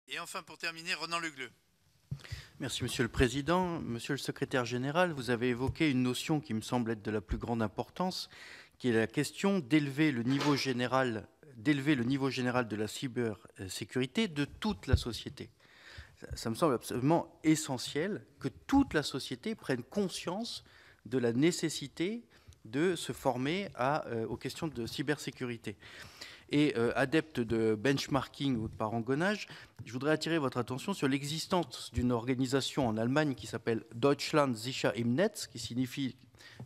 Et enfin, pour terminer, Ronan Le Gleut. Merci Monsieur le Président. Monsieur le Secrétaire général, vous avez évoqué une notion qui me semble être de la plus grande importance, qui est la question d'élever le niveau général de la cybersécurité de toute la société. Ça me semble absolument essentiel que toute la société prenne conscience de la nécessité de se former aux questions de cybersécurité. Et adepte de benchmarking ou de parangonnage, je voudrais attirer votre attention sur l'existence d'une organisation en Allemagne qui s'appelle Deutschland sicher im Netz, qui signifie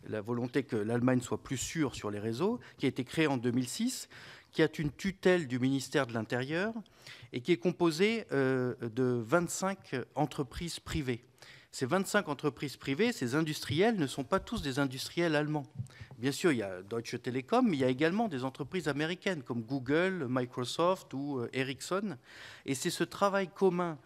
la volonté que l'Allemagne soit plus sûre sur les réseaux, qui a été créée en 2006, qui a une tutelle du ministère de l'Intérieur et qui est composée de 25 entreprises privées. Ces 25 entreprises privées, ces industriels, ne sont pas tous des industriels allemands. Bien sûr, il y a Deutsche Telekom, mais il y a également des entreprises américaines comme Google, Microsoft ou Ericsson. Et c'est ce travail commun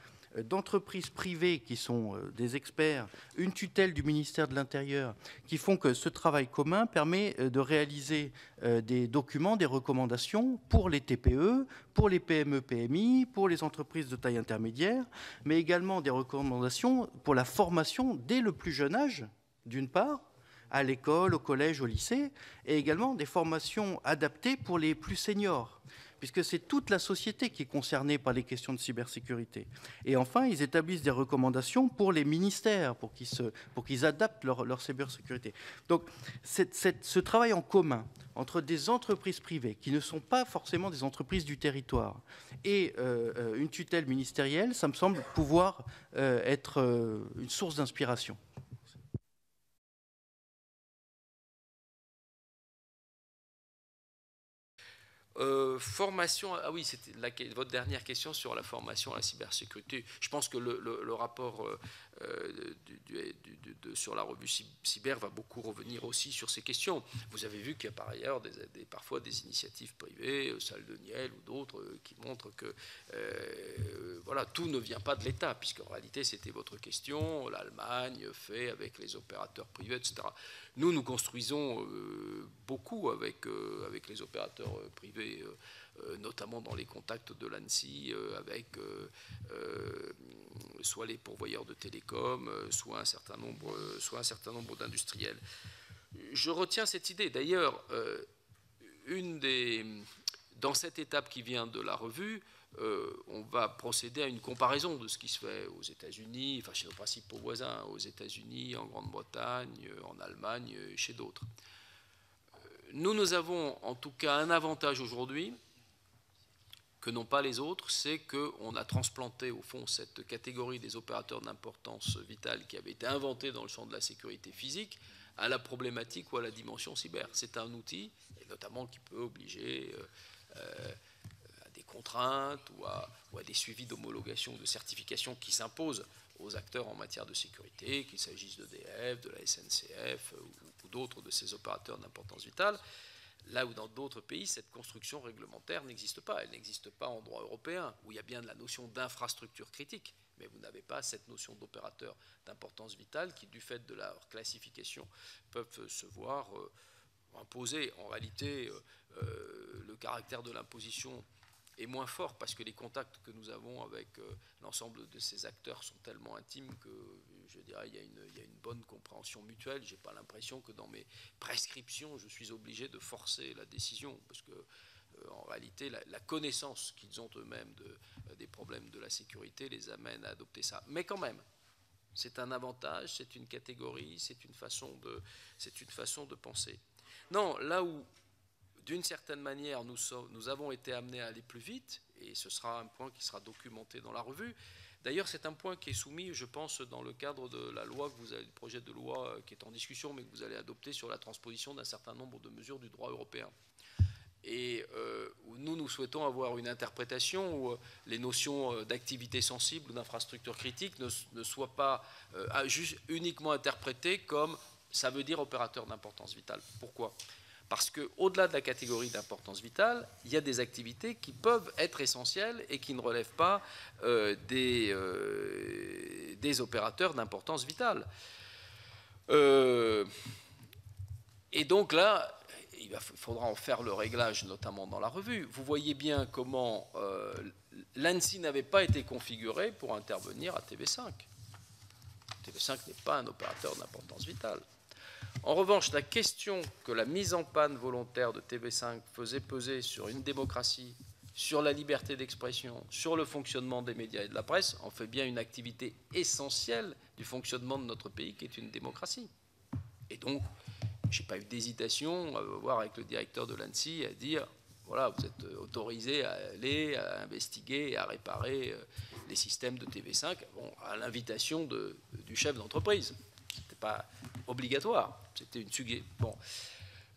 d'entreprises privées qui sont des experts, une tutelle du ministère de l'Intérieur, qui font que ce travail commun permet de réaliser des documents, des recommandations pour les TPE, pour les PME-PMI, pour les entreprises de taille intermédiaire, mais également des recommandations pour la formation dès le plus jeune âge, d'une part, à l'école, au collège, au lycée, et également des formations adaptées pour les plus seniors, puisque c'est toute la société qui est concernée par les questions de cybersécurité. Et enfin, ils établissent des recommandations pour les ministères, pour qu'ils adaptent leur cybersécurité. Donc, ce travail en commun entre des entreprises privées, qui ne sont pas forcément des entreprises du territoire, et une tutelle ministérielle, ça me semble pouvoir être une source d'inspiration. Formation, ah oui, c'était votre dernière question sur la formation à la cybersécurité. Je pense que le rapport sur la revue Cyber va beaucoup revenir aussi sur ces questions. Vous avez vu qu'il y a par ailleurs parfois des initiatives privées, Salle de Niel ou d'autres, qui montrent que voilà, tout ne vient pas de l'État, puisqu'en réalité, c'était votre question, l'Allemagne fait avec les opérateurs privés, etc. Nous construisons beaucoup avec les opérateurs privés, notamment dans les contacts de l'ANSSI, avec soit les pourvoyeurs de télécom, soit un certain nombre d'industriels. Je retiens cette idée. D'ailleurs, dans cette étape qui vient de la revue, on va procéder à une comparaison de ce qui se fait aux États-Unis, enfin chez nos principaux voisins, aux États-Unis, en Grande-Bretagne, en Allemagne et chez d'autres. Nous avons en tout cas un avantage aujourd'hui que n'ont pas les autres, c'est qu'on a transplanté au fond cette catégorie des opérateurs d'importance vitale qui avait été inventée dans le champ de la sécurité physique à la problématique ou à la dimension cyber. C'est un outil, et notamment qui peut obliger à des contraintes ou à des suivis d'homologation ou de certification qui s'imposent aux acteurs en matière de sécurité, qu'il s'agisse d'EDF, de la SNCF ou d'autres de ces opérateurs d'importance vitale. Là où dans d'autres pays, cette construction réglementaire n'existe pas. Elle n'existe pas en droit européen, où il y a bien de la notion d'infrastructure critique, mais vous n'avez pas cette notion d'opérateur d'importance vitale qui, du fait de leur classification, peuvent se voir imposer. En réalité, le caractère de l'imposition est moins fort parce que les contacts que nous avons avec l'ensemble de ces acteurs sont tellement intimes que je dirais il y a une bonne compréhension mutuelle. Je n'ai pas l'impression que dans mes prescriptions, je suis obligé de forcer la décision parce que en réalité, la connaissance qu'ils ont eux-mêmes des problèmes de la sécurité les amène à adopter ça. Mais quand même, c'est un avantage, c'est une catégorie, c'est une façon de penser. Non, là où d'une certaine manière, nous avons été amenés à aller plus vite, et ce sera un point qui sera documenté dans la revue. D'ailleurs, c'est un point qui est soumis, je pense, dans le cadre de la loi le projet de loi qui est en discussion, mais que vous allez adopter sur la transposition d'un certain nombre de mesures du droit européen. Et nous souhaitons avoir une interprétation où les notions d'activité sensible ou d'infrastructure critique ne soient pas juste uniquement interprétées comme ça veut dire opérateur d'importance vitale. Pourquoi ? Parce qu'au-delà de la catégorie d'importance vitale, il y a des activités qui peuvent être essentielles et qui ne relèvent pas des opérateurs d'importance vitale. Et donc là, il faudra en faire le réglage, notamment dans la revue. Vous voyez bien comment l'ANSSI n'avait pas été configuré pour intervenir à TV5. TV5 n'est pas un opérateur d'importance vitale. En revanche, la question que la mise en panne volontaire de TV5 faisait peser sur une démocratie, sur la liberté d'expression, sur le fonctionnement des médias et de la presse, en fait bien une activité essentielle du fonctionnement de notre pays, qui est une démocratie. Et donc, je n'ai pas eu d'hésitation à voir avec le directeur de l'ANSSI à dire, voilà, vous êtes autorisé à aller, à investiguer et à réparer les systèmes de TV5, bon, à l'invitation du chef d'entreprise. Ce n'était pas obligatoire, c'était une suggestion. Bon.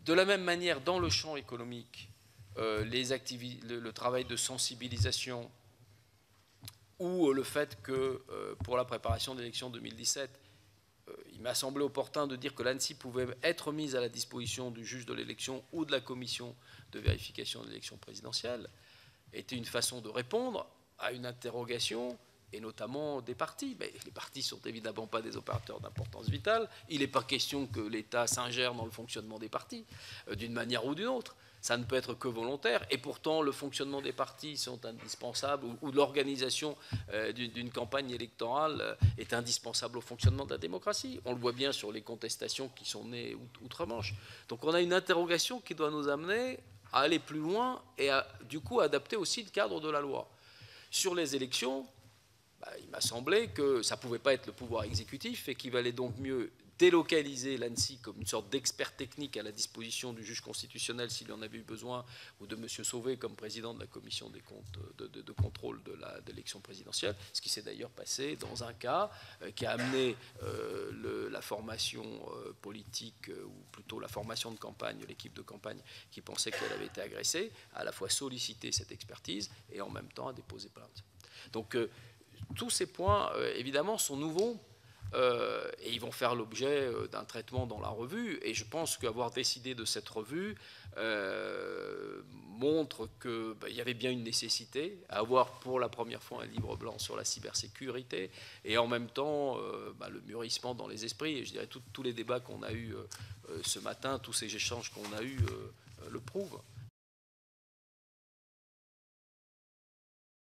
De la même manière, dans le champ économique, le travail de sensibilisation ou le fait que, pour la préparation de l'élection 2017, il m'a semblé opportun de dire que l'ANSSI pouvait être mise à la disposition du juge de l'élection ou de la commission de vérification de l'élection présidentielle, était une façon de répondre à une interrogation, et notamment des partis. Mais les partis ne sont évidemment pas des opérateurs d'importance vitale. Il n'est pas question que l'État s'ingère dans le fonctionnement des partis, d'une manière ou d'une autre. Ça ne peut être que volontaire, et pourtant le fonctionnement des partis sont indispensables, ou l'organisation d'une campagne électorale est indispensable au fonctionnement de la démocratie. On le voit bien sur les contestations qui sont nées outre-Manche. Donc on a une interrogation qui doit nous amener à aller plus loin et à, du coup, adapter aussi le cadre de la loi. Sur les élections, il m'a semblé que ça ne pouvait pas être le pouvoir exécutif et qu'il valait donc mieux délocaliser l'ANSSI comme une sorte d'expert technique à la disposition du juge constitutionnel s'il en avait eu besoin, ou de M. Sauvé comme président de la commission des comptes de contrôle de l'élection présidentielle, ce qui s'est d'ailleurs passé dans un cas qui a amené la formation politique, ou plutôt la formation de campagne, l'équipe de campagne qui pensait qu'elle avait été agressée, à la fois solliciter cette expertise et en même temps à déposer plainte. Donc tous ces points, évidemment, sont nouveaux. Et ils vont faire l'objet d'un traitement dans la revue. Et je pense qu'avoir décidé de cette revue montre qu'il y avait bien une nécessité à avoir pour la première fois un livre blanc sur la cybersécurité, et en même temps le mûrissement dans les esprits. Et je dirais tous les débats qu'on a eus ce matin, tous ces échanges qu'on a eus le prouvent.